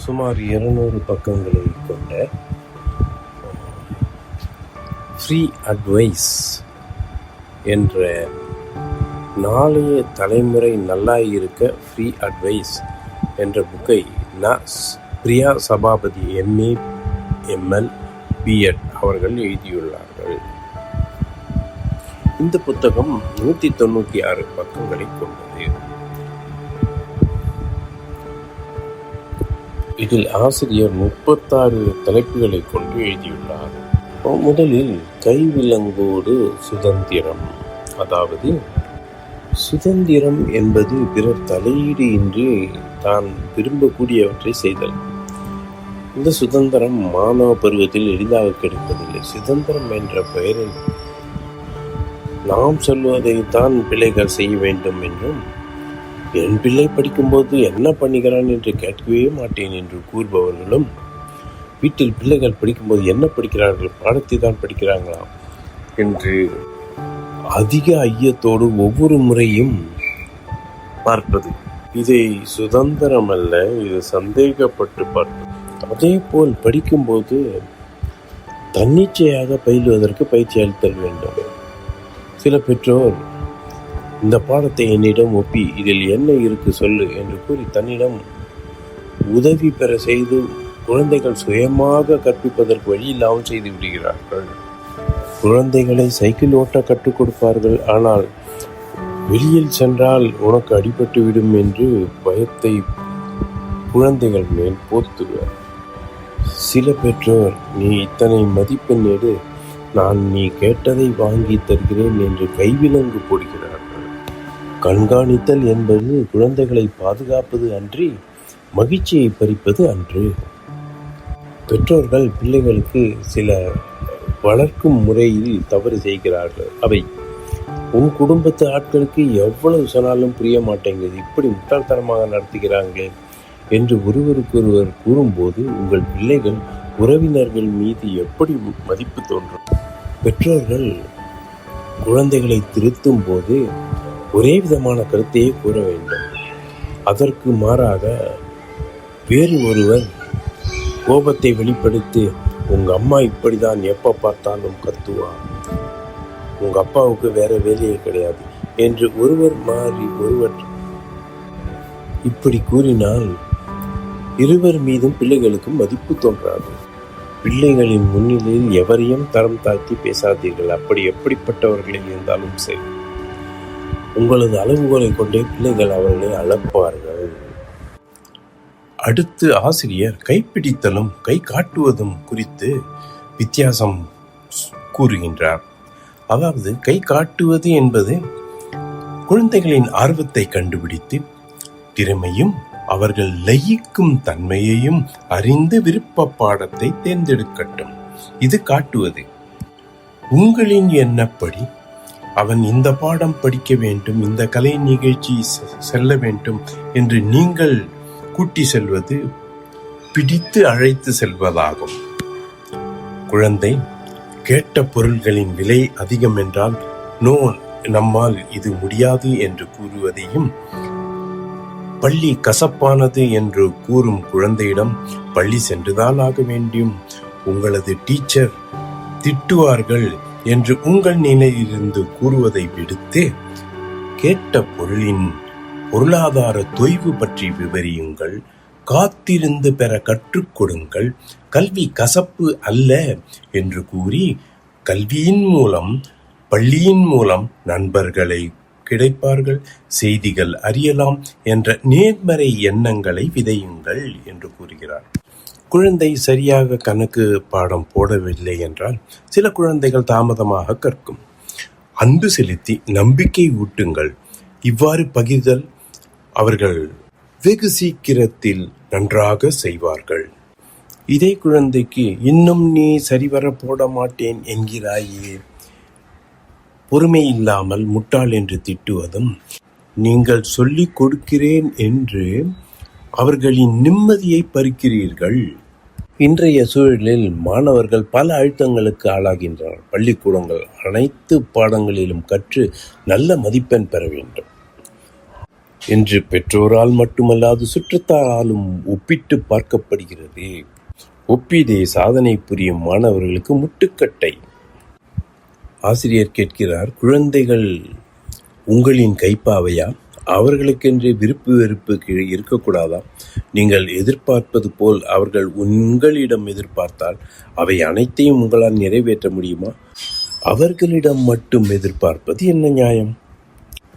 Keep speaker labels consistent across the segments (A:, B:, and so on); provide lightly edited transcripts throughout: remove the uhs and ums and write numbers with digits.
A: சுமார் 200 பக்கங்களை கொண்ட ஃப்ரீ அட்வைஸ் என்ற நாளைய தலைமுறை நல்லாயிருக்க ஃப்ரீ அட்வைஸ் என்ற புக்கை Priya Sabapathi MA ML B.Ed அவர்கள் எழுதியுள்ளார்கள். இந்த புத்தகம் 196 பக்கங்களை கொண்டது. இதில் ஆசிரியர் 36 தலைப்புகளை கொண்டு எழுதியுள்ளார். முதலில் கைவிலங்கோடு சுதந்திரம், அதாவது சுதந்திரம் என்பது பிறர் தலையீடு இன்றி தான் விரும்பக்கூடியவற்றை செய்தல். இந்த சுதந்திரம் மாணவ பருவத்தில் எளிதாக கிடைப்பதில்லை. சுதந்திரம் என்ற பெயரில் நாம் சொல்வதைத்தான் பிள்ளைகள் செய்ய வேண்டும் என்றும், என் பிள்ளை படிக்கும்போது என்ன பண்ணுகிறான் என்று கேட்கவே மாட்டேன் என்று கூறுபவர்களும், வீட்டில் பிள்ளைகள் படிக்கும்போது என்ன படிக்கிறார்கள், பாடத்தை தான் படிக்கிறாங்களாம் என்று அதிக ஐயத்தோடு ஒவ்வொரு முறையும் பார்ப்பது. இதை சுதந்திரம் அல்ல, இது சந்தேகப்பட்டு பார்ப்பது. அதே போல் படிக்கும்போது தன்னிச்சையாக பயிலுவதற்கு பயிற்சி அளித்தல் வேண்டும். சில பெற்றோர் இந்த பாடத்தை என்னிடம் ஒப்பி இதில் என்ன இருக்கு சொல்லு என்று கூறி தன்னிடம் உதவி பெற செய்து குழந்தைகள் சுயமாக கற்பிப்பதற்கு வழி இல்லாமல் செய்து விடுகிறார்கள். குழந்தைகளை சைக்கிள் ஓட்ட கற்றுக் கொடுப்பார்கள். ஆனால் வெளியில் சென்றால் உனக்கு அடிபட்டு விடும் என்று பயத்தை குழந்தைகள் மேல் போத்துவர். சில பெற்றோர், நீ இத்தனை மதிப்பெண் எடு, நான் நீ கேட்டதை வாங்கி தருகிறேன் என்று கைவிலங்கு போடுகிறார்கள். கண்காணித்தல் என்பது குழந்தைகளை பாதுகாப்பது அன்றி மகிழ்ச்சியை பறிப்பது அன்று. பெற்றோர்கள் பிள்ளைகளுக்கு சில வளர்க்கும் முறையில் தவறு செய்கிறார்கள். அவை உன் குடும்பத்து ஆட்களுக்கு எவ்வளவு சொன்னாலும் புரிய மாட்டேங்குது, இப்படி முட்டாள்தனமாக நடத்துகிறாங்களே என்று ஒருவருக்கொருவர் கூறும்போது உங்கள் பிள்ளைகள் உறவினர்கள் மீது எப்படி மதிப்பு தோன்றும்? பெற்றோர்கள் குழந்தைகளை திருத்தும் போது ஒரே விதமான கருத்தையே கூற வேண்டும். அதற்கு மாறாக வேறு ஒருவர் கோபத்தை வெளிப்படுத்தி, உங்க அம்மா இப்படிதான், எப்ப பார்த்தாலும் கத்துவா, உங்க அப்பாவுக்கு வேற வேலையே கிடையாது என்று ஒருவர் மாறி ஒருவர் இப்படி கூறினால் இருவர் மீதும் பிள்ளைகளுக்கும் மதிப்பு தோன்றாது. பிள்ளைகளின் முன்னிலையில் எவரையும் தரம் தாழ்த்தி பேசாதீர்கள். அப்படி எப்படிப்பட்டவர்களே இருந்தாலும் சரி, உங்களது அளவுகோலை கொண்டே பிள்ளைகள் அவர்களை அளப்பார்கள். அடுத்து ஆசிரியர் கைப்பிடித்தலும் கை காட்டுவதும் குறித்து வித்தியாசம் கூறுகின்றார். அதாவது கை காட்டுவது என்பது குழந்தைகளின் ஆர்வத்தை கண்டுபிடித்து திறமையும் அவர்கள் லயிக்கும் தன்மையையும் அறிந்து விருப்ப பாடத்தை தேர்ந்தெடுக்கட்டும். இது காட்டுவது. உங்களின் எண்ணப்படி அவன் இந்த பாடம் படிக்க வேண்டும், இந்த கலை நிகழ்ச்சி செல்ல வேண்டும் என்று நீங்கள் கூட்டி செல்வது பிடித்து அழைத்து செல்வதாகும். குழந்தை கேட்ட பொருள்களின் விலை அதிகம் என்றால் நோ, நம்மால் இது முடியாது என்று கூறுவதையும், பள்ளி கசப்பானது என்று கூறும் குழந்தையிடம் பள்ளி சென்றுதான் ஆக வேண்டும், உங்களது டீச்சர் திட்டுவார்கள் என்று உங்கள் நிலையிலிருந்து கூறுவதை விடுத்து கேட்ட பொருளின் பொருளாதார தொய்வு பற்றி விவரியுங்கள். காத்திருந்து பெற கற்றுக் கொடுங்கள். கல்வி கசப்பு அல்ல என்று கூறி கல்வியின் மூலம், பள்ளியின் மூலம் நண்பர்களை கிடைப்பார்கள், செய்திகள் அறியலாம் என்ற நேர்மறை எண்ணங்களை விதையுங்கள் என்று கூறுகிறார். குழந்தை சரியாக கணக்கு பாடம் போடவில்லை என்றால் சில குழந்தைகள் தாமதமாக கற்கும். அன்பு செலுத்தி நம்பிக்கை ஊட்டுங்கள். இவ்வாறு பகிர்தல் அவர்கள் வெகு சீக்கிரத்தில் நன்றாக செய்வார்கள். இதே குழந்தைக்கு இன்னும் நீ சரிவர போட மாட்டேன் என்கிறாயே, பொறுமை இல்லாமல் முட்டாள் என்று திட்டுவதும், நீங்கள் சொல்லிக் கொடுக்கிறேன் என்று அவர்களின் நிம்மதியை பறிக்கிறீர்கள். இன்றைய சூழலில் மாணவர்கள் பல அழுத்தங்களுக்கு ஆளாகின்றனர். பள்ளிக்கூடங்கள் அனைத்து பாடங்களிலும் கற்று நல்ல மதிப்பெண் பெற வேண்டும். என்று பெற்றோரால் மட்டுமல்லாது சுற்றத்தாராலும் ஒப்பிட்டு பார்க்கப்படுகிறது. ஒப்பிடே சாதனை புரியும் மாணவர்களுக்கு முட்டுக்கட்டை. ஆசிரியர் கேட்கிறார், குழந்தைகள் உங்களின் கைப்பாவையா? அவர்களுக்கென்று விருப்பு வெறுப்பு இருக்கக்கூடாதா? நீங்கள் எதிர்பார்ப்பது போல் அவர்கள் உங்களிடம் எதிர்பார்த்தால் அவை அனைத்தையும் உங்களால் நிறைவேற்ற முடியுமா? அவர்களிடம் மட்டும் எதிர்பார்ப்பது என்ன நியாயம்?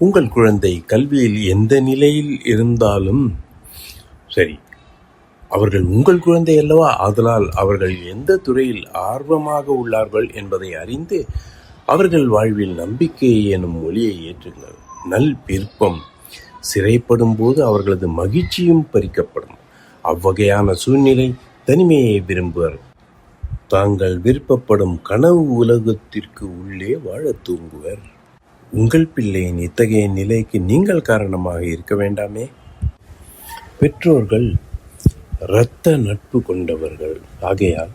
A: உங்கள் குழந்தை கல்வியில் எந்த நிலையில் இருந்தாலும் சரி, அவர்கள் உங்கள் குழந்தை அல்லவா? ஆதலால் அவர்கள் எந்த துறையில் ஆர்வமாக உள்ளார்கள் என்பதை அறிந்து அவர்கள் வாழ்வில் நம்பிக்கை எனும் ஒளியை ஏற்றுங்கள். நல் விருப்பம் சிறைப்படும் போது அவர்களது மகிழ்ச்சியும் பறிக்கப்படும். அவ்வகையான சூழ்நிலை தனிமையை விரும்புவர். தாங்கள் விருப்பப்படும் கனவு உலகத்திற்கு உள்ளே வாழ தூங்குவர். உங்கள் பிள்ளையின் இத்தகைய நிலைக்கு நீங்கள் காரணமாக இருக்க வேண்டாமே. பெற்றோர்கள் இரத்த நட்பு கொண்டவர்கள். ஆகையால்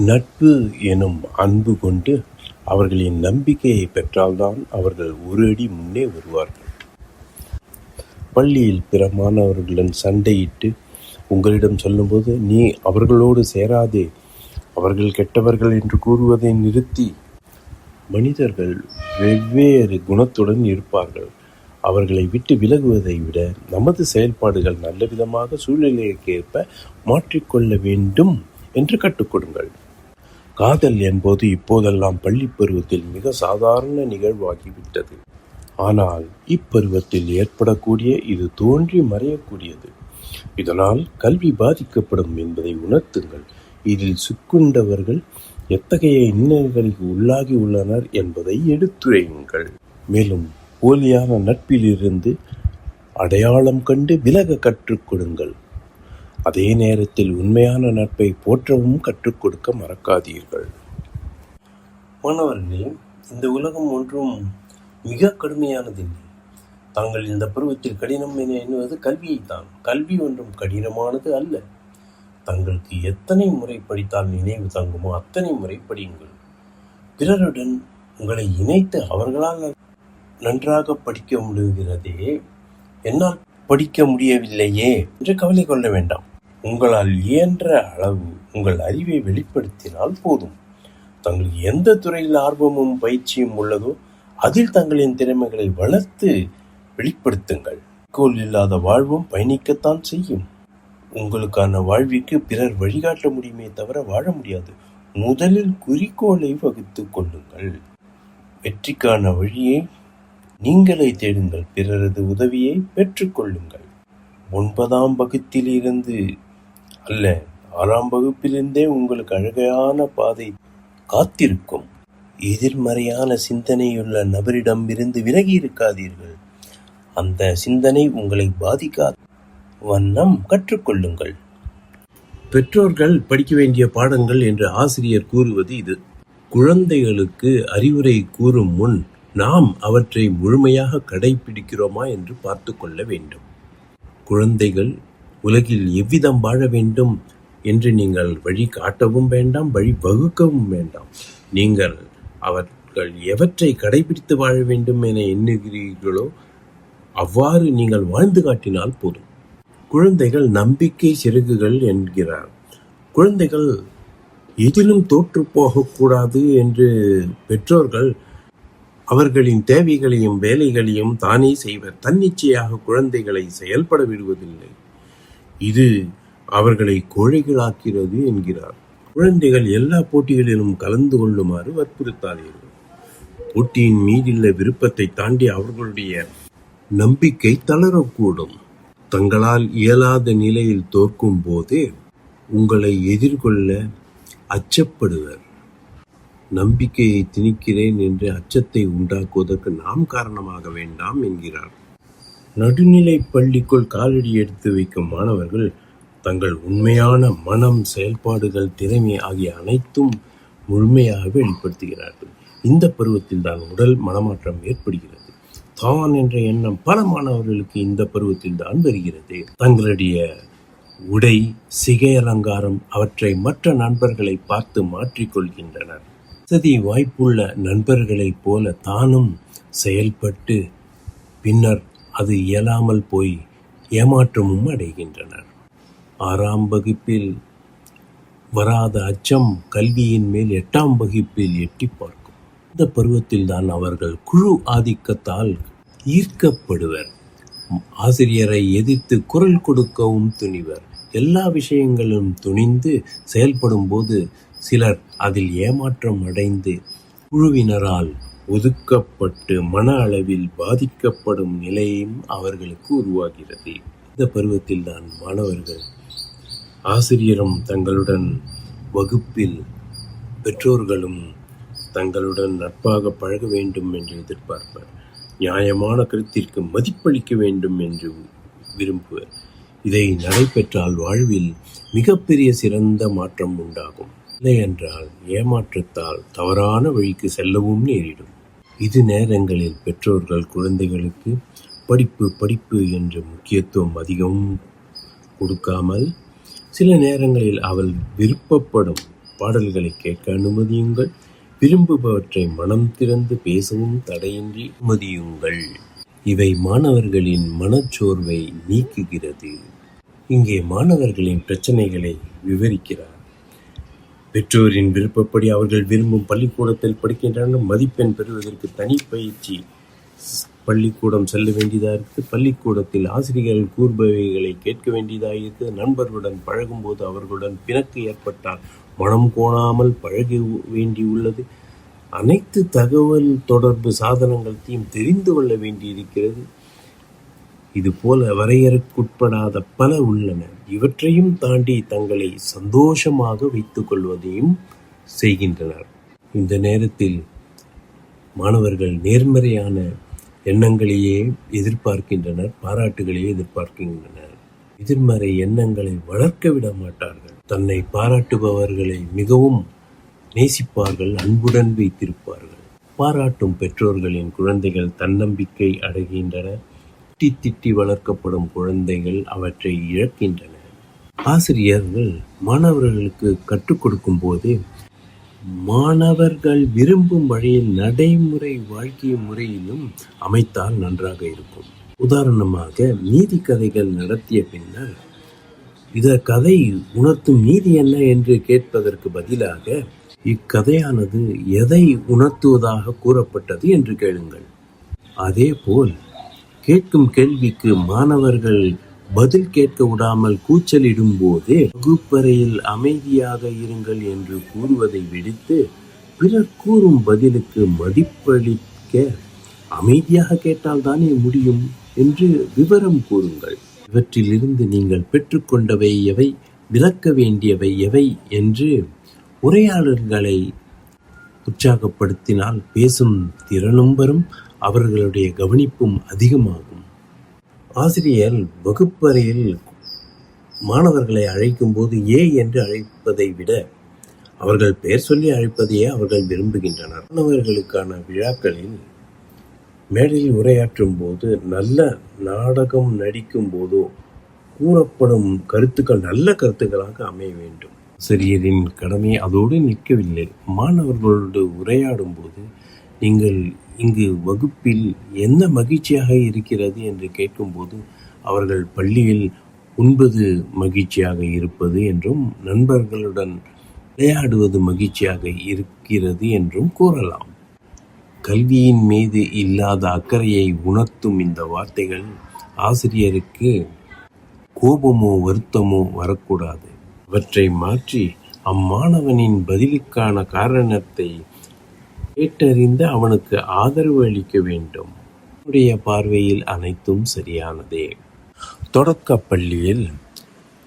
A: நட்பு எனும் அன்பு கொண்டு அவர்களின் நம்பிக்கையை பெற்றால்தான் அவர்கள் ஒரு அடி முன்னே வருவார்கள். பள்ளியில் பிற மாணவர்களுடன் சண்டையிட்டு உங்களிடம் சொல்லும்போது, நீ அவர்களோடு சேராதே, அவர்கள் கெட்டவர்கள் என்று கூறுவதை நிறுத்தி, மனிதர்கள் வெவ்வேறு குணத்துடன் இருப்பார்கள், அவர்களை விட்டு விலகுவதை விட நமது செயல்பாடுகள் நல்ல விதமாக சூழ்நிலைக்கேற்ப மாற்றிக்கொள்ள வேண்டும் என்று கற்றுக்கொடுங்கள். காதல் என்பது இப்போதெல்லாம் பள்ளி பருவத்தில் மிக சாதாரண நிகழ்வாகிவிட்டது. ஆனால் இப்பருவத்தில் ஏற்படக்கூடிய இது தோன்றி மறையக்கூடியது. இதனால் கல்வி பாதிக்கப்படும் என்பதை உணர்த்துங்கள். இதில் சிக்குண்டவர்கள் எத்தகைய இன்னல்களுக்கு உள்ளாகி உள்ளனர் என்பதை எடுத்துரையுங்கள். மேலும் போலியான நட்பிலிருந்து அடையாளம் கண்டு விலக கற்றுக் கொடுங்கள். அதே நேரத்தில் உண்மையான நட்பை போற்றவும் கற்றுக் கொடுக்க மறக்காதீர்கள். மாணவர்களே, இந்த உலகம் ஒன்றும் மிக கடுமையானதில்லை. தாங்கள் இந்த பருவத்தில் கடினம் என எண்ணுவது கல்வியைத்தான். கல்வி ஒன்றும் கடினமானது அல்ல. தங்களுக்கு எத்தனை முறை படித்தால் நினைவு தங்குமோ அத்தனை முறை படியுங்கள். பிறருடன் உங்களை இணைத்து அவர்களால் நன்றாக படிக்க முடிகிறதே, என்னால் படிக்க முடியவில்லையே என்று கவலை கொள்ள வேண்டாம். உங்களால் இயன்ற அளவு உங்கள் அறிவை வெளிப்படுத்தினால் போதும். தங்களுக்கு எந்த துறையில் ஆர்வமும் பயிற்சியும் உள்ளதோ அதில் தங்களின் திறமைகளை வளர்த்து வெளிப்படுத்துங்கள். குறிக்கோள் இல்லாத வாழ்வும் பயணிக்கத்தான் செய்யும். உங்களுக்கான வாழ்விற்கு பிறர் வழிகாட்ட முடியுமே தவிர வாழ முடியாது. முதலில் குறிக்கோளை வகுத்துக் கொள்ளுங்கள். வெற்றிக்கான வழியை நீங்களே தேடுங்கள். பிறரது உதவியை பெற்றுக்கொள்ளுங்கள். 9ஆம் வகுப்பிலிருந்து அல்ல, 6ஆம் வகுப்பிலிருந்தே உங்களுக்கு அழகான பாதை காத்திருக்கும். எதிர்மறையான சிந்தனையுள்ள நபரிடமிருந்து விலகி இருக்காதீர்கள். அந்த சிந்தனை உங்களை பாதிக்காத வண்ணம் கற்றுக்கொள்ளுங்கள். பெற்றோர்கள் படிக்க வேண்டிய பாடங்கள் என்று ஆசிரியர் கூறுவது இது. குழந்தைகளுக்கு அறிவுரை கூறும் முன் நாம் அவற்றை முழுமையாக கடைபிடிக்கிறோமா என்று பார்த்து கொள்ள வேண்டும். குழந்தைகள் உலகில் எவ்விதம் வாழ வேண்டும் என்று நீங்கள் வழி காட்டவும் வேண்டாம், வழி வகுக்கவும் வேண்டாம். நீங்கள் அவர்கள் எவற்றை கடைபிடித்து வாழ வேண்டும் என எண்ணுகிறீர்களோ அவ்வாறு நீங்கள் வாழ்ந்து காட்டினால் போதும். குழந்தைகள் நம்பிக்கை சிறகுகள் என்கிறார். குழந்தைகள் எதிலும் தோற்று போகக்கூடாது என்று பெற்றோர்கள் அவர்களின் தேவைகளையும் வேலைகளையும் தானே செய்வர். தன்னிச்சையாக குழந்தைகளை செயல்பட விடுவதில்லை. இது அவர்களை கோழைகளாக்கிறது என்கிறார். குழந்தைகள் எல்லா போட்டிகளிலும் கலந்து கொள்ளுமாறு வற்புறுத்தாதீர்கள். போட்டியின் மீதுள்ள விருப்பத்தை தாண்டி அவர்களுடைய நம்பிக்கை தளரக்கூடும். தங்களால் இயலாத நிலையில் தோற்கும் போது உங்களை எதிர்கொள்ள அச்சப்படுவர். நம்பிக்கையை திணிக்கிறேன் என்று அச்சத்தை உண்டாக்குவதற்கு நாம் காரணமாக வேண்டாம் என்கிறார். நடுநிலை பள்ளிக்குள் காலடி எடுத்து வைக்கும் மாணவர்கள் தங்கள் உண்மையான மனம், செயல்பாடுகள், திறமை ஆகிய அனைத்தும் முழுமையாக வெளிப்படுத்துகிறார்கள். இந்த பருவத்தில் தான் உடல் மனமாற்றம் ஏற்படுகிறது. தான் என்ற எண்ணம் பல மாணவர்களுக்கு இந்த பருவத்தில் தான் வருகிறது. தங்களுடைய உடை, சிகை அலங்காரம் அவற்றை மற்ற நண்பர்களை பார்த்து மாற்றிக்கொள்கின்றனர். வசதி வாய்ப்புள்ள நண்பர்களைப் போல தானும் செயல்பட்டு பின்னர் அது இயலாமல் போய் ஏமாற்றமும் அடைகின்றனர். 6ஆம் வகுப்பில் வராத அச்சம் கல்வியின் மேல் 8ஆம் வகுப்பில் எட்டி பார்க்கும். இந்த பருவத்தில்தான் அவர்கள் குழு ஆதிக்கத்தால் ஈர்க்கப்படுவர். ஆசிரியரை எதிர்த்து குரல் கொடுக்கவும் துணிவர். எல்லா விஷயங்களும் துணிந்து செயல்படும் போது சிலர் அதில் ஏமாற்றம் அடைந்து குழுவினரால் ஒதுக்கப்பட்டு மன அளவில் பாதிக்கப்படும் நிலையும் அவர்களுக்கு உருவாகிறது. இந்த பருவத்தில் தான் மாணவர்கள் ஆசிரியரும் தங்களுடன் வகுப்பில் பெற்றோர்களும் தங்களுடன் நட்பாக பழக வேண்டும் என்று எதிர்பார்ப்பர். நியாயமான கருத்திற்கு மதிப்பளிக்க வேண்டும் என்று விரும்புவர். இதை நடைபெற்றால் வாழ்வில் மிகப்பெரிய சிறந்த மாற்றம் உண்டாகும். இல்லையென்றால் ஏமாற்றத்தால் தவறான வழிக்கு செல்லவும் நேரிடும். இது நேரங்களில் பெற்றோர்கள் குழந்தைகளுக்கு படிப்பு என்ற முக்கியத்துவம் அதிகம் கொடுக்காமல் சில நேரங்களில் அவள் விருப்பப்படும் பாடல்களை கேட்க அனுமதியுங்கள். விரும்புபவற்றை மனம் திறந்து பேசவும் தடையின்றி அனுமதியுங்கள். இவை மாணவர்களின் மனச்சோர்வை நீக்குகிறது. இங்கே மாணவர்களின் பிரச்சனைகளை விவரிக்கிறார். பெற்றோரின் விருப்பப்படி அவர்கள் விரும்பும் பள்ளிக்கூடத்தில் படிக்கின்றனர். மதிப்பெண் பெறுவதற்கு தனி பயிற்சி பள்ளிக்கூடம் செல்ல வேண்டியதாக இருக்குது. பள்ளிக்கூடத்தில் ஆசிரியர்கள் கூறுபவைகளை கேட்க வேண்டியதாக இருக்குது. நண்பர்களுடன் பழகும்போது அவர்களுடன் பிணக்கு ஏற்பட்டால் மனம் கோணாமல் பழக வேண்டியுள்ளது. அனைத்து தகவல் தொடர்பு சாதனங்களையும் தெரிந்து கொள்ள வேண்டியிருக்கிறது. இதுபோல வரையறுக்குட்படாத பல உள்ளன. இவற்றையும் தாண்டி தங்களை சந்தோஷமாக வைத்துக் கொள்வதையும் செய்கின்றனர். இந்த நேரத்தில் மாணவர்கள் நேர்மறையான எண்ணங்களையே எதிர்பார்க்கின்றனர், பாராட்டுகளையே எதிர்பார்க்கின்றனர். எதிர்மறை எண்ணங்களை வளர்க்க விட மாட்டார்கள். தன்னை பாராட்டுபவர்களை மிகவும் நேசிப்பார்கள், அன்புடன் வைத்திருப்பார்கள். பாராட்டும் பெற்றோர்களின் குழந்தைகள் தன்னம்பிக்கை அடைகின்றன. திட்டி வளர்க்கப்படும் குழந்தைகள் அவற்றை இழக்கின்றன. ஆசிரியர்கள் மாணவர்களுக்கு கற்றுக் கொடுக்கும் போது மாணவர்கள் விரும்பும் வழியில் நடைமுறை வாழ்க்கை முறையிலும் அமைத்தால் நன்றாக இருக்கும். உதாரணமாக நீதி கதைகள் நடத்திய பின்னர் இந்த கதை உணர்த்தும் நீதி என்ன என்று கேட்பதற்கு பதிலாக இக்கதையானது எதை உணர்த்துவதாக கூறப்பட்டது என்று கேளுங்கள். அதேபோல் கேட்கும் கேள்விக்கு மாணவர்கள் பதில் கேட்க விடாமல் கூச்சலிடும் போதே வகுப்பறையில் அமைதியாக இருங்கள் என்று கூறுவதை விடுத்து பிறர் கூறும் பதிலுக்கு மதிப்பளிக்க அமைதியாக கேட்டால் தானே முடியும் என்று விவரம் கூறுங்கள். இவற்றிலிருந்து நீங்கள் பெற்றுக்கொண்டவை எவை, விளக்க வேண்டியவை எவை என்று உரையாடல்களை உற்சாகப்படுத்தினால் பேசும் திறனும் வரும், அவர்களுடைய கவனிப்பும் அதிகமாகும். ஆசிரியர் வகுப்பறையில் மாணவர்களை அழைக்கும் போது ஏ என்று அழைப்பதை விட அவர்கள் பெயர் சொல்லி அழைப்பதையே அவர்கள் விரும்புகின்றனர். மாணவர்களுக்கான விழாக்களில் மேடையில் உரையாற்றும் போது, நல்ல நாடகம் நடிக்கும் போதோ கூறப்படும் கருத்துக்கள் நல்ல கருத்துக்களாக அமைய வேண்டும். ஆசிரியரின் கடமை அதோடு நிற்கவில்லை. மாணவர்களோடு உரையாடும் போது நீங்கள் இங்கு வகுப்பில் என்ன மகிழ்ச்சியாக இருக்கிறது என்று கேட்கும்போது அவர்கள் பள்ளியில் உண்பது மகிழ்ச்சியாக இருப்பது என்றும் நண்பர்களுடன் விளையாடுவது மகிழ்ச்சியாக இருக்கிறது என்றும் கூறலாம். கல்வியின் மீது இல்லாத அக்கறையை உணர்த்தும் இந்த வார்த்தைகள் ஆசிரியருக்கு கோபமோ வருத்தமோ வரக்கூடாது. அவற்றை மாற்றி அம்மாணவனின் பதிலுக்கான காரணத்தை கேட்டறிந்து அவனுக்கு ஆதரவு அளிக்க வேண்டும். என்னுடைய பார்வையில் அனைத்தும் சரியானதே. தொடக்க பள்ளியில்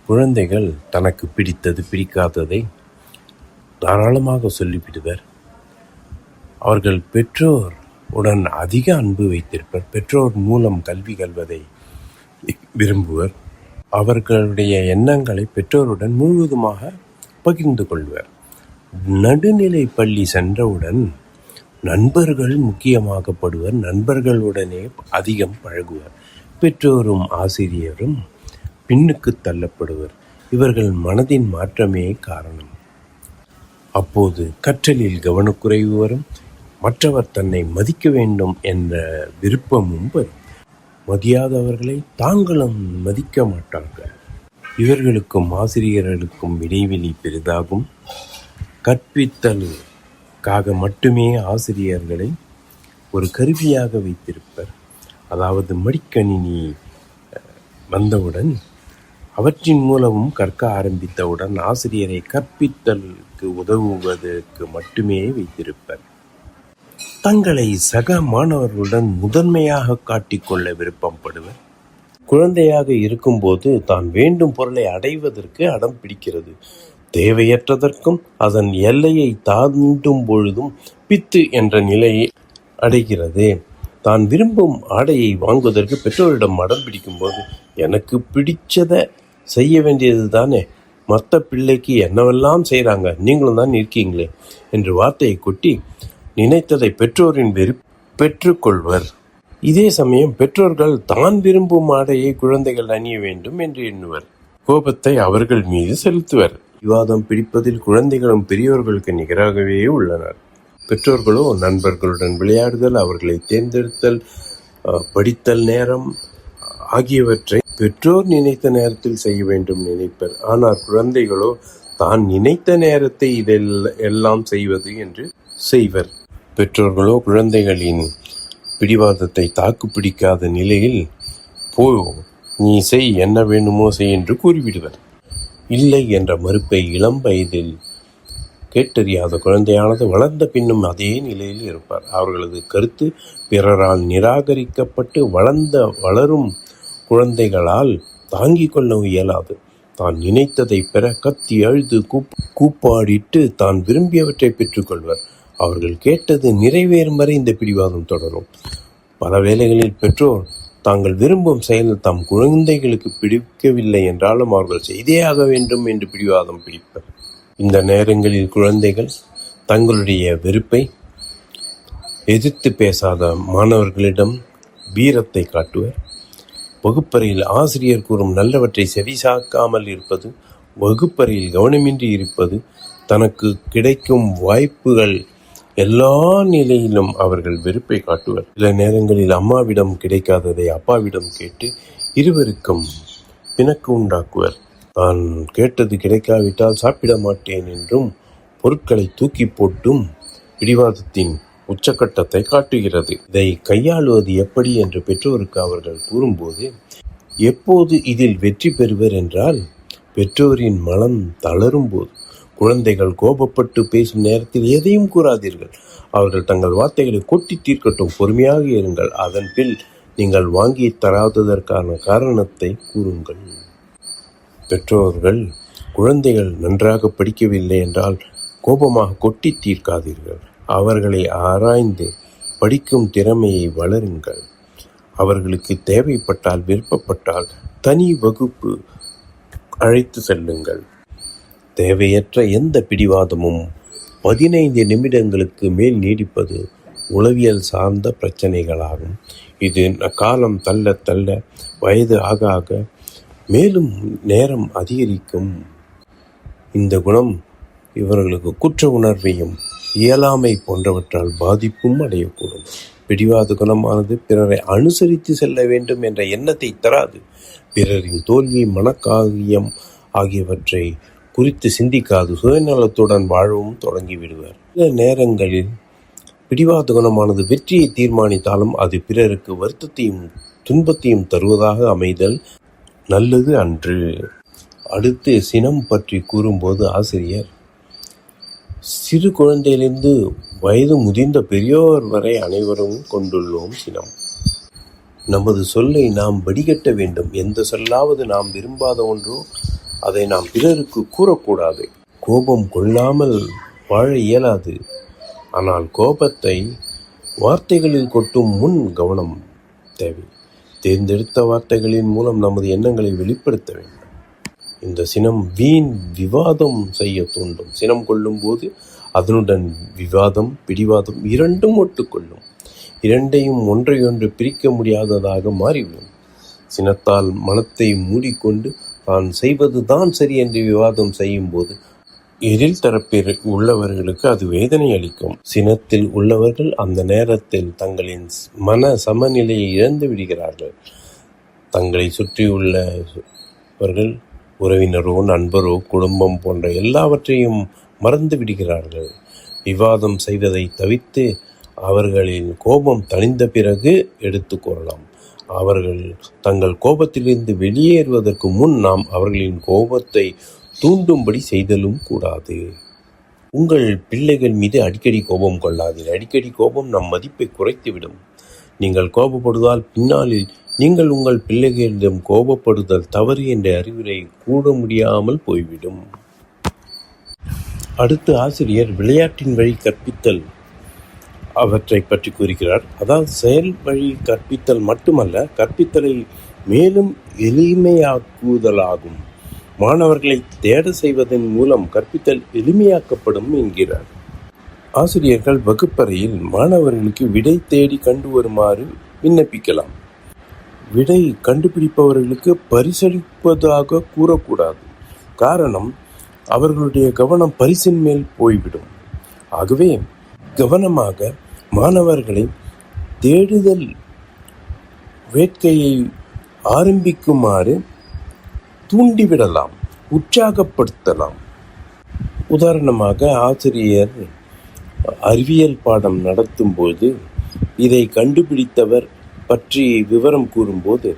A: குழந்தைகள் தனக்கு பிடித்தது பிடிக்காததை தாராளமாக சொல்லிவிடுவர். அவர்கள் பெற்றோர் உடன் அதிக அன்பு வைத்திருப்பர். பெற்றோர் மூலம் கல்வி கல்வதை விரும்புவர். அவர்களுடைய எண்ணங்களை பெற்றோருடன் முழுவதுமாக பகிர்ந்து கொள்வர். நடுநிலை பள்ளி சென்றவுடன் நண்பர்கள் முக்கியமாகப்படுவர். நண்பர்களுடனே அதிகம் பழகுவர். பெற்றோரும் ஆசிரியரும் பின்னுக்கு தள்ளப்படுவர். இவர்கள் மனதின் மாற்றமே காரணம். அப்போது கற்றலில் கவனக்குறைவு வரும். மற்றவர் தன்னை மதிக்க வேண்டும் என்ற விருப்பமும் வரும். மதியாதவர்களை தாங்களும் மதிக்க மாட்டார்கள். இவர்களுக்கும் ஆசிரியர்களுக்கும் இடைவெளி பெரிதாகும். கற்பித்தலுக்காக மட்டுமே ஆசிரியர்களை ஒரு கருவியாக வைத்திருப்பர். அதாவது மடிக்கணினி வந்தவுடன் அவற்றின் மூலமும் கற்க ஆரம்பித்தவுடன் ஆசிரியரை கற்பித்தலுக்கு உதவுவதற்கு மட்டுமே வைத்திருப்பர். தங்களை சக மாணவர்களுடன் முதன்மையாக காட்டிக்கொள்ள விருப்பப்படுவர். குழந்தையாக இருக்கும்போது தான் வேண்டும் பொருளை அடைவதற்கு அடம் பிடிக்கிறது. தேவையற்றதற்கும் அதன் எல்லையை தாண்டும் பொழுதும் பித்து என்ற நிலையை அடைகிறது. தான் விரும்பும் ஆடையை வாங்குவதற்கு பெற்றோரிடம் அடம் பிடிக்கும்போது, எனக்கு பிடிச்சதை செய்ய வேண்டியது தானே, மற்ற பிள்ளைக்கு என்னவெல்லாம் செய்கிறாங்க, நீங்களும் தான் இருக்கீங்களே என்று வார்த்தையை கொட்டி நினைத்ததை பெற்றோரின் பெற்றுக்கொள்வர். இதே சமயம் பெற்றோர்கள் தான் விரும்பும் ஆடையை குழந்தைகள் அணிய வேண்டும் என்று எண்ணுவர். கோபத்தை அவர்கள் மீது செலுத்துவர். விவாதம் பிடிப்பதில் குழந்தைகளும் பெரியோர்களுக்கு நிகராகவே உள்ளனர். பெற்றோர்களோ நண்பர்களுடன் விளையாடுதல், அவர்களை தேர்ந்தெடுத்தல், படித்தல் நேரம் ஆகியவற்றை பெற்றோர் நினைத்த நேரத்தில் செய்ய வேண்டும் நினைப்பர். ஆனால் குழந்தைகளோ தான் நினைத்த நேரத்தை இதெல்லாம் செய்வது என்று செய்வர். பெற்றோர்களோ குழந்தைகளின் பிடிவாதத்தை தாக்கு பிடிக்காத நிலையில் நீ செய், என்ன வேண்டுமோ செய் என்று கூறிவிடுவர். இல்லை என்ற மறுப்பை இளம் வயதில் கேட்டறியாத குழந்தையானது வளர்ந்த பின்னும் அதே நிலையில் இருப்பார். அவர்களது கருத்து பிறரால் நிராகரிக்கப்பட்டு வளரும் குழந்தைகளால் தாங்கிக் கொள்ள இயலாது. தான் நினைத்ததை பெற கத்தி அழுது கூப்பாடிட்டு தான் விரும்பியவற்றை பெற்றுக்கொள்வர். அவர்கள் கேட்டது நிறைவேறும் வரை இந்த பிடிவாதம் தொடரும். பல வேளைகளில் பெற்றோர் தாங்கள் விரும்பும் செயல் தம் குழந்தைகளுக்கு பிடிக்கவில்லை என்றாலும் அவர்கள் செய்தே ஆக வேண்டும் என்று பிடிவாதம் பிடிப்பர். இந்த நேரங்களில் குழந்தைகள் தங்களுடைய வெறுப்பை எதிர்த்து பேசாத மாணவர்களிடம் வீரத்தை காட்டுவர். வகுப்பறையில் ஆசிரியர் கூறும் நல்லவற்றை செவிசாக்காமல் இருப்பது, வகுப்பறையில் கவனமின்றி இருப்பது, தனக்கு கிடைக்கும் வாய்ப்புகள் எல்லா நிலையிலும் அவர்கள் வெறுப்பை காட்டுவர். சில நேரங்களில் அம்மாவிடம் கிடைக்காததை அப்பாவிடம் கேட்டு இருவருக்கும் பிணக்கு உண்டாக்குவர். தான் கேட்டது கிடைக்காவிட்டால் சாப்பிட மாட்டேன் என்றும் பொருட்களை தூக்கி போட்டும் பிடிவாதத்தின் உச்சக்கட்டத்தை காட்டுகிறது. இதை கையாளுவது எப்படி என்று பெற்றோருக்கு அவர்கள் கூறும்போது, எப்போது இதில் வெற்றி பெறுவர் என்றால் பெற்றோரின் மனம் தளரும் போது. குழந்தைகள் கோபப்பட்டு பேசும் நேரத்தில் எதையும் கூறாதீர்கள். அவர்கள் தங்கள் வார்த்தைகளை கொட்டி தீர்க்கட்டும். பொறுமையாக இருங்கள். அதன் பின் நீங்கள் வாங்கி தராததற்கான காரணத்தை கூறுங்கள். பெற்றோர்கள் குழந்தைகள் நன்றாக படிக்கவில்லை என்றால் கோபமாக கொட்டி தீர்க்காதீர்கள். அவர்களை ஆராய்ந்து படிக்கும் திறமையை வளருங்கள். அவர்களுக்கு தேவைப்பட்டால், விருப்பப்பட்டால் தனி வகுப்பு அழைத்து செல்லுங்கள். தேவையற்ற எந்த பிடிவாதமும் 15 நிமிடங்களுக்கு மேல் நீடிப்பது உளவியல் சார்ந்த பிரச்சனைகளாகும். இது காலம் தள்ள தள்ள வயது ஆக ஆக மேலும் நேரம் அதிகரிக்கும். இந்த குணம் இவர்களுக்கு குற்ற உணர்வையும் இயலாமை போன்றவற்றால் பாதிப்பும் அடையக்கூடும். பிடிவாத குணமானது பிறரை அனுசரித்து செல்ல வேண்டும் என்ற எண்ணத்தை தராது. பிறரின் தோல்வி, மனக்காயம் ஆகியவற்றை குறித்து சிந்திக்காது சுயநலத்துடன் வாழவும் தொடங்கிவிடுவர். சில நேரங்களில் பிடிவாத குணமானது வெற்றியை தீர்மானித்தாலும் அது பிறருக்கு வருத்தத்தையும் துன்பத்தையும் தருவதாக அமைதல் நல்லது அன்று. அடுத்து சினம் பற்றி கூறும்போது ஆசிரியர், சிறு குழந்தையிலிருந்து வயது முதிர்ந்த பெரியோர் வரை அனைவரும் கொண்டுள்ளோம் சினம். நமது சொல்லை நாம் வடிகட்ட வேண்டும். எந்த சொல்லாவது நாம் விரும்பாத ஒன்றோ அதை நாம் பிறருக்கு கூறக்கூடாது. கோபம் கொள்ளாமல் வாழ இயலாது. ஆனால் கோபத்தை வார்த்தைகளில் கொட்டும் முன் கவனம் தேவை. தேர்ந்தெடுத்த வார்த்தைகளின் மூலம் நமது எண்ணங்களை வெளிப்படுத்த வேண்டும். இந்த சினம் வீண் விவாதம் செய்ய தூண்டும். சினம் கொள்ளும் போது அதனுடன் விவாதம், பிடிவாதம் இரண்டும் ஒட்டுக்கொள்ளும். இரண்டையும் ஒன்றையொன்று பிரிக்க முடியாததாக மாறிவிடும். சினத்தால் மனத்தை மூடிக்கொண்டு தான் செய்வது தான் சரி என்று விவாதம் செய்யும் போது எதில் தரப்பில் உள்ளவர்களுக்கு அது வேதனை அளிக்கும். சினத்தில் உள்ளவர்கள் அந்த நேரத்தில் தங்களின் மன சமநிலையை இழந்து விடுகிறார்கள். தங்களை சுற்றியுள்ளவர்கள், உறவினரோ நண்பரோ குடும்பம் போன்ற எல்லாவற்றையும் மறந்து விடுகிறார்கள். விவாதம் செய்வதை தவிர்த்து அவர்களின் கோபம் தணிந்த பிறகு எடுத்து கூறலாம். அவர்கள் தங்கள் கோபத்திலிருந்து வெளியேறுவதற்கு முன் நாம் அவர்களின் கோபத்தை தூண்டும்படி செய்தலும் கூடாது. உங்கள் பிள்ளைகள் மீது அடிக்கடி கோபம் கொள்ளாதீர்கள். அடிக்கடி கோபம் நம் மதிப்பை குறைத்துவிடும். நீங்கள் கோபப்படுவதால் பின்னாளில் நீங்கள் உங்கள் பிள்ளைகளிடம் கோபப்படுதல் தவறு என்ற அறிவுரை கூட முடியாமல் போய்விடும். அடுத்து ஆசிரியர் விளையாட்டின் வழி கற்பித்தல் அவற்றை பற்றி கூறுகிறார். அதாவது செயல் வழி கற்பித்தல் மட்டுமல்ல, கற்பித்தலை மேலும் எளிமையாக்குதலாகும். மாணவர்களை தேட செய்வதன் மூலம் கற்பித்தல் எளிமையாக்கப்படும் என்கிறார். ஆசிரியர்கள் வகுப்பறையில் மாணவர்களுக்கு விடை தேடி கண்டு வருமாறு விண்ணப்பிக்கலாம். விடை கண்டுபிடிப்பவர்களுக்கு பரிசளிப்பதாக கூறக்கூடாது. காரணம், அவர்களுடைய கவனம் பரிசின் மேல் போய்விடும். ஆகவே கவனமாக மாணவர்களை தேடுதல் வேட்கையை ஆரம்பிக்குமாறு தூண்டிவிடலாம், உற்சாகப்படுத்தலாம். உதாரணமாக, ஆசிரியர் அறிவியல் பாடம் நடத்தும் போது இதை கண்டுபிடித்தவர் பற்றி விவரம் கூறும்போது,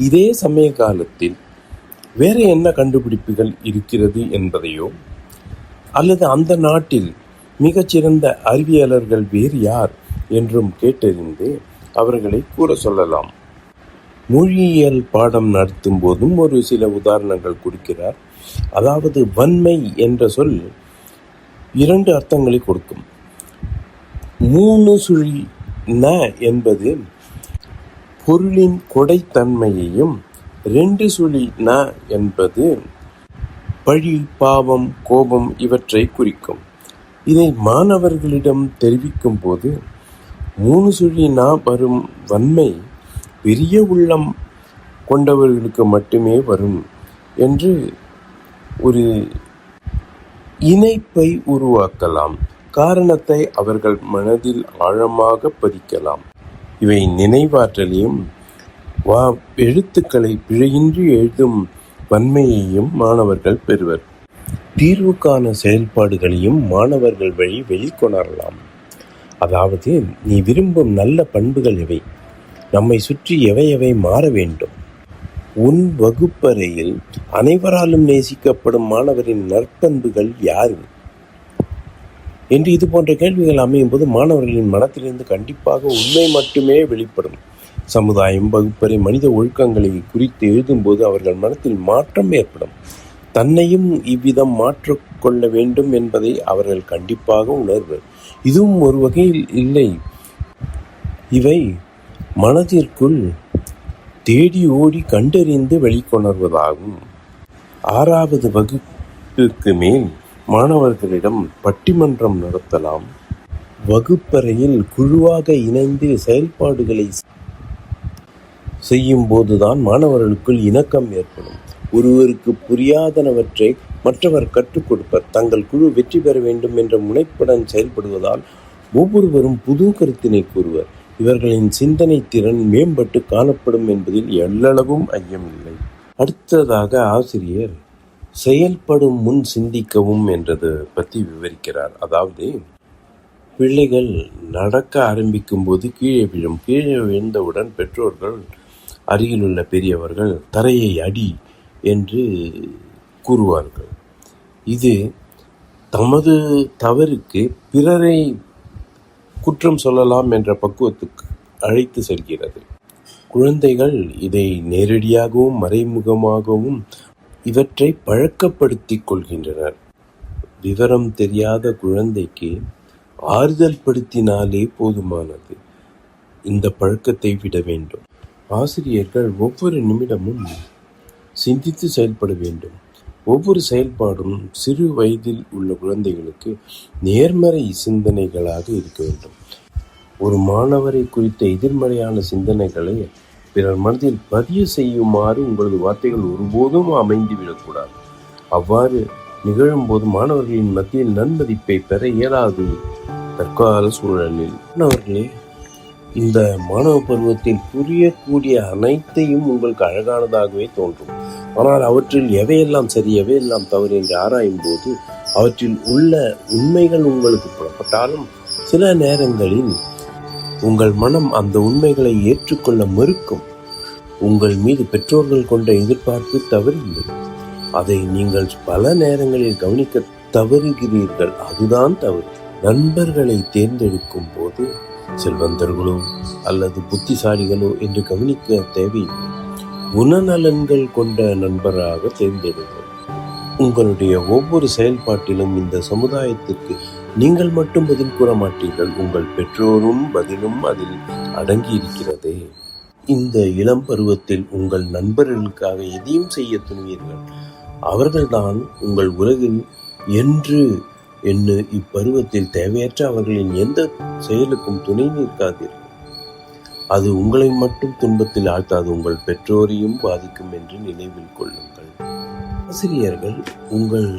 A: இதே சமய காலத்தில் வேறு என்ன கண்டுபிடிப்புகள் இருக்கிறது என்பதையோ, அல்லது அந்த நாட்டில் மிகச்சிறந்த அறிவியலர்கள் வேறு யார் என்றும் கேட்டறிந்து அவர்களை கூற சொல்லலாம். மொழியியல் பாடம் நடத்தும் போதும் ஒரு சில உதாரணங்கள் கொடுக்கிறார். அதாவது, வன்மை என்ற சொல் 2 அர்த்தங்களை கொடுக்கும். 3 சுழி ந என்பது பொருளின் கொடைத்தன்மையையும், 2 சுழி ந என்பது பழி, பாவம், கோபம் இவற்றை குறிக்கும். இதை மாணவர்களிடம் தெரிவிக்கும் போது 3 சுழி ந வரும் வன்மை பெரிய உள்ளம் கொண்டவர்களுக்கு மட்டுமே வரும் என்று ஒரு இணைப்பை உருவாக்கலாம். காரணத்தை அவர்கள் மனதில் ஆழமாக பதிக்கலாம். இவை நினைவாற்றலையும் எழுத்துக்களை பிழையின்றி எழுதும் வன்மையையும் மாணவர்கள் பெறுவர். தீர்வுக்கான செயல்பாடுகளையும் மாணவர்கள் வழி வெளிக்கொணரலாம். அதாவது, நீ விரும்பும் நல்ல பண்புகள் எவை? நம்மை சுற்றி எவை மாற வேண்டும்? உன் வகுப்பறையில் அனைவராலும் நேசிக்கப்படும் மாணவரின் நற்பண்புகள் யாரு? என்று இது போன்ற கேள்விகள் அமையும் போது மாணவர்களின் மனத்திலிருந்து கண்டிப்பாக உண்மை மட்டுமே வெளிப்படும். சமுதாயம், வகுப்பறை, மனித ஒழுக்கங்களை குறித்து எழுதும்போது அவர்கள் மனத்தில் மாற்றம் ஏற்படும். தன்னையும் இவ்விதம் மாற்றிக்கொள்ள வேண்டும் என்பதை அவர்கள் கண்டிப்பாக உணர்வர். இதுவும் ஒரு வகையில் இல்லை, இவை மனதிற்குள் தேடி ஓடி கண்டறிந்து வெளிக்கொணர்வதாகும். 6வது வகுப்பிற்கு மேல் மாணவர்களிடம் பட்டிமன்றம் நடத்தலாம். வகுப்பறையில் குழுவாக இணைந்து செயல்பாடுகளை செய்யும் போதுதான் மாணவர்களுக்குள் இணக்கம் ஏற்படும். ஒருவருக்கு புரியாதனவற்றை மற்றவர் கற்றுக் கொடுப்பர். தங்கள் குழு வெற்றி பெற வேண்டும் என்ற முனைப்புடன் செயல்படுவதால் ஒவ்வொருவரும் புது கருத்தினை கூறுவர். இவர்களின் சிந்தனை திறன் மேம்பட்டு காணப்படும் என்பதில் எல்லளவும் ஐயமில்லை. அடுத்ததாக ஆசிரியர் செயல்படும் முன் சிந்திக்கவும் என்றது பற்றி விவரிக்கிறார். அதாவது, பிள்ளைகள் நடக்க ஆரம்பிக்கும் போது கீழே விழும். கீழே விழுந்தவுடன் பெற்றோர்கள், அருகிலுள்ள பெரியவர்கள் தரையை அடி என்று கூறுவார்கள். இது தமது தவறுக்கு பிறரை குற்றம் சொல்லலாம் என்ற பக்குவத்துக்கு அழைத்து செல்கிறது. குழந்தைகள் இதை நேரடியாகவும் மறைமுகமாகவும் இவற்றை பழக்கப்படுத்திக் கொள்கின்றனர். விவரம் தெரியாத குழந்தைக்கு ஆறுதல் படுத்தினாலே போதுமானது. இந்த பழக்கத்தை விட வேண்டும். ஆசிரியர்கள் ஒவ்வொரு நிமிடமும் சிந்தித்து செயல்பட வேண்டும். ஒவ்வொரு செயல்பாடும் சிறு வயதில் உள்ள குழந்தைகளுக்கு நேர்மறை சிந்தனைகளாக இருக்க வேண்டும். ஒரு மாணவரை குறித்த எதிர்மறையான சிந்தனைகளை பிறர் மனதில் பதிய செய்யுமாறு உங்களது வார்த்தைகள் ஒருபோதும் அமைந்துவிடக்கூடாது. அவ்வாறு நிகழும்போது மாணவர்களின் மத்தியில் நன்மதிப்பை பெற இயலாது. தற்கால சூழலில் மாணவர்களே, இந்த மாணவ பருவத்தில் புரியக்கூடிய அனைத்தையும் உங்களுக்கு அழகானதாகவே தோன்றும். ஆனால் அவற்றில் எவையெல்லாம் சரி எவையெல்லாம் தவறு என்று ஆராயும் போது அவற்றில் உள்ள உண்மைகள் உங்களுக்கு புறப்பட்டாலும் சில நேரங்களில் உங்கள் மனம் அந்த உண்மைகளை ஏற்றுக்கொள்ள மறுக்கும். உங்கள் மீது பெற்றோர்கள் கொண்ட எதிர்பார்ப்பு தவறில்லை. அதை நீங்கள் பல நேரங்களில் கவனிக்க தவறுகிறீர்கள். அதுதான் தவறு. நண்பர்களை தேர்ந்தெடுக்கும் போது செல்வந்தர்களோ அல்லது புத்திசாலிகளோ என்று கவனிக்க தேவையில்லை. குணநலன்கள் கொண்ட நண்பராக தேர்ந்தெடுங்கள். உங்களுடைய ஒவ்வொரு செயல்பாட்டிலும் இந்த சமுதாயத்திற்கு நீங்கள் மட்டும் பதில் கூற மாட்டீர்கள், உங்கள் பெற்றோரும் பதிலும் அதில் அடங்கி இருக்கிறது. இந்த இளம் பருவத்தில் உங்கள் நண்பர்களுக்காக எதையும் செய்ய துணிவீர்கள். அவர்கள்தான் உங்கள் உலகில் என்று என்று இப்பருவத்தில் தேவையற்ற அவர்களின் எந்த செயலுக்கும் துணை நிற்காதீர்கள். அது உங்களை மட்டும் துன்பத்தில் ஆழ்த்தாது, உங்கள் பெற்றோரையும் பாதிக்கும் என்று நினைவில் கொள்ளுங்கள். ஆசிரியர்கள் உங்கள்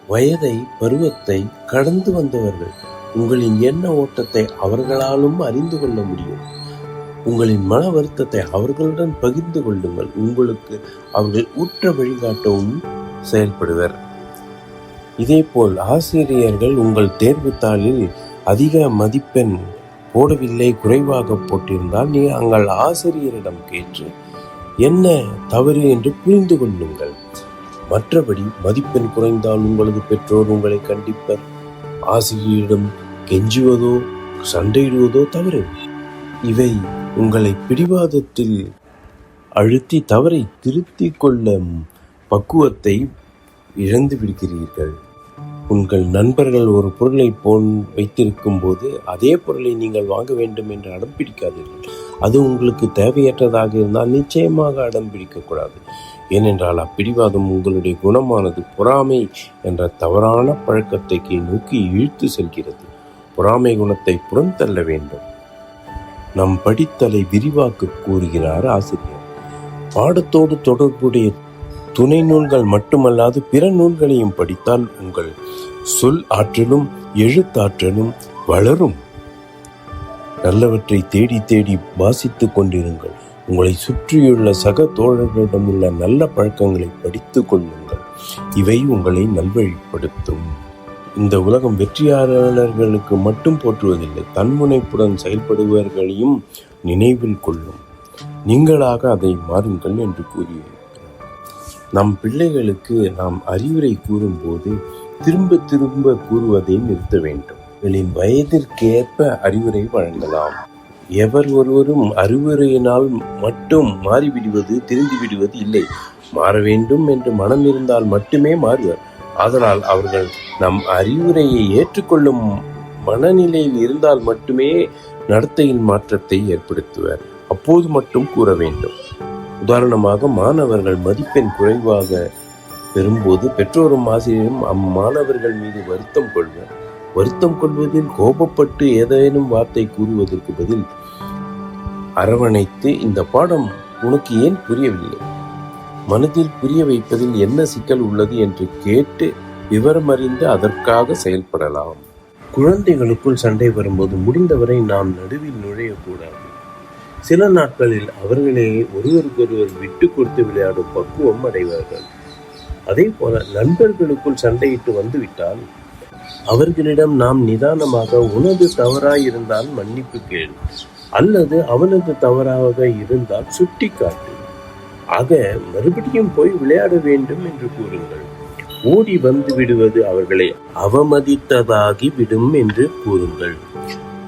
A: வயதை பருவத்தை கடந்து வந்தவர்கள். உங்களின் எண்ண ஓட்டத்தை அவர்களாலும் அறிந்து கொள்ள முடியும். உங்களின் மன வருத்தத்தை அவர்களுடன் பகிர்ந்து கொள்ளுங்கள். உங்களுக்கு அவர்கள் ஊற்ற வழிகாட்டவும் செயல்படுவர். இதேபோல் ஆசிரியர்கள் உங்கள் தேர்வுத்தாளில் அதிக மதிப்பெண் போடவில்லை, குறைவாக போட்டிருந்தால் நீங்கள் ஆசிரியரிடம் கேட்டு என்ன தவறு என்று புரிந்து கொள்ளுங்கள். மற்றபடி மதிப்பெண் குறைந்தால் உங்களது பெற்றோர் உங்களை கண்டிப்பர். ஆசிரியரிடம் கெஞ்சுவதோ சண்டையிடுவதோ தவறு. இவை உங்களை பிடிவாதத்தில் அழுத்தி தவறை திருத்திக் கொள்ள பக்குவத்தை இழந்து விடுகிறீர்கள். உங்கள் நண்பர்கள் ஒரு பொருளை வைத்திருக்கும் போது அதே பொருளை நீங்கள் வாங்க வேண்டும் என்று அடம் பிடிக்காதீர்கள். அது உங்களுக்கு தேவையற்றதாக இருந்தால் நிச்சயமாக அடம் பிடிக்கக்கூடாது. ஏனென்றால் அப்பிடிவாதம் உங்களுடைய குணமானது பொறாமை என்ற தவறான பழக்கத்தை நோக்கி இழுத்து செல்கிறது. பொறாமை குணத்தை புறந்தள்ள வேண்டும். நம் படித்தலை விரிவாக்க கூறுகிறார் ஆசிரியர். பாடத்தோடு தொடர்புடைய துணை நூல்கள் மட்டுமல்லாது பிற நூல்களையும் படித்தால் உங்கள் சொல் ஆற்றலும் எழுத்தாற்றலும் வளரும். நல்லவற்றை தேடி தேடி வாசித்துக் கொண்டிருங்கள். உங்களை சுற்றியுள்ள சக தோழர்களிடம் உள்ள நல்ல பழக்கங்களை படித்துக் கொள்ளுங்கள். இவை உங்களை நல்வழிப்படுத்தும். இந்த உலகம் வெற்றியாளர்களுக்கு மட்டும் போற்றுவதில்லை, தன்முனைப்புடன் செயல்படுபவர்களையும் நினைவில் கொள்ளும். நீங்களாக அதை மாறுங்கள் என்று கூறியிருக்கிறார். நம் பிள்ளைகளுக்கு நாம் அறிவுரை கூறும்போது திரும்ப திரும்ப கூறுவதை நிறுத்த வேண்டும். எங்களின் வயதிற்கேற்ப அறிவுரை வழங்கலாம். எவர் ஒருவரும் அறிவுரையினால் மட்டும் மாறிவிடுவது திருந்திவிடுவது இல்லை. மாற வேண்டும் என்று மனம் இருந்தால் மட்டுமே மாறுவர். ஆதலால் அவர்கள் நம் அறிவுரையை ஏற்றுக்கொள்ளும் மனநிலையில் இருந்தால் மட்டுமே நடத்தையில் மாற்றத்தை ஏற்படுத்துவர். அப்போது மட்டும் கூற வேண்டும். உதாரணமாக, மாணவர்கள் மதிப்பெண் குறைவாக பெறும்போது பெற்றோரும் ஆசிரியரும் அம்மாணவர்கள் மீது வருத்தம் கொள்வர். வருத்தம் கொள்வதில் கோபப்பட்டு ஏதேனும் வார்த்தை கூறுவதற்கு பதில் அரவணைத்து, இந்த பாடம் உனக்கு ஏன் புரியவில்லை, மனதில் புரிய வைப்பதில் என்ன சிக்கல் உள்ளது என்று கேட்டு விவரமறிந்து அதற்காக செயல்படலாம். குழந்தைகளுக்குள் சண்டை வரும்போது முடிந்தவரை நாம் நடுவில் நுழையக்கூடாது. சில நாட்களில் அவர்களே ஒருவருக்கொருவர் விட்டு கொடுத்து விளையாடும் பக்குவம் அடைவார்கள். அதே போல நண்பர்களுக்குள் சண்டையிட்டு வந்துவிட்டால் அவர்களிடம் நாம் நிதானமாக, உனது தவறாயிருந்தால் மன்னிப்பு கேள், அல்லது அவனது தவறாக இருந்தால் சுட்டி காட்டு, ஆக மறுபடியும் போய் விளையாட வேண்டும் என்று கூறுங்கள். ஓடி வந்து விடுவது அவர்களை அவமதித்ததாகி விடும் என்று கூறுங்கள்.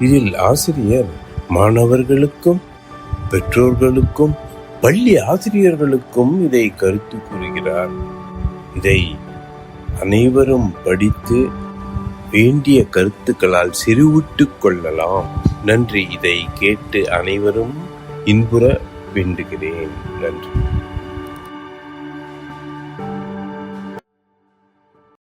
A: இதில் ஆசிரியர் மாணவர்களுக்கும் பெற்றோர்களுக்கும் பள்ளி ஆசிரியர்களுக்கும் இதை கருத்து கூறுகிறார். இதை அனைவரும் படித்து வேண்டிய கருத்துக்களால் செறிவிட்டுக் கொள்ளலாம். நன்றி. இதை கேட்டு அனைவரும் இன்புற வேண்டுகிறேன். நன்றி.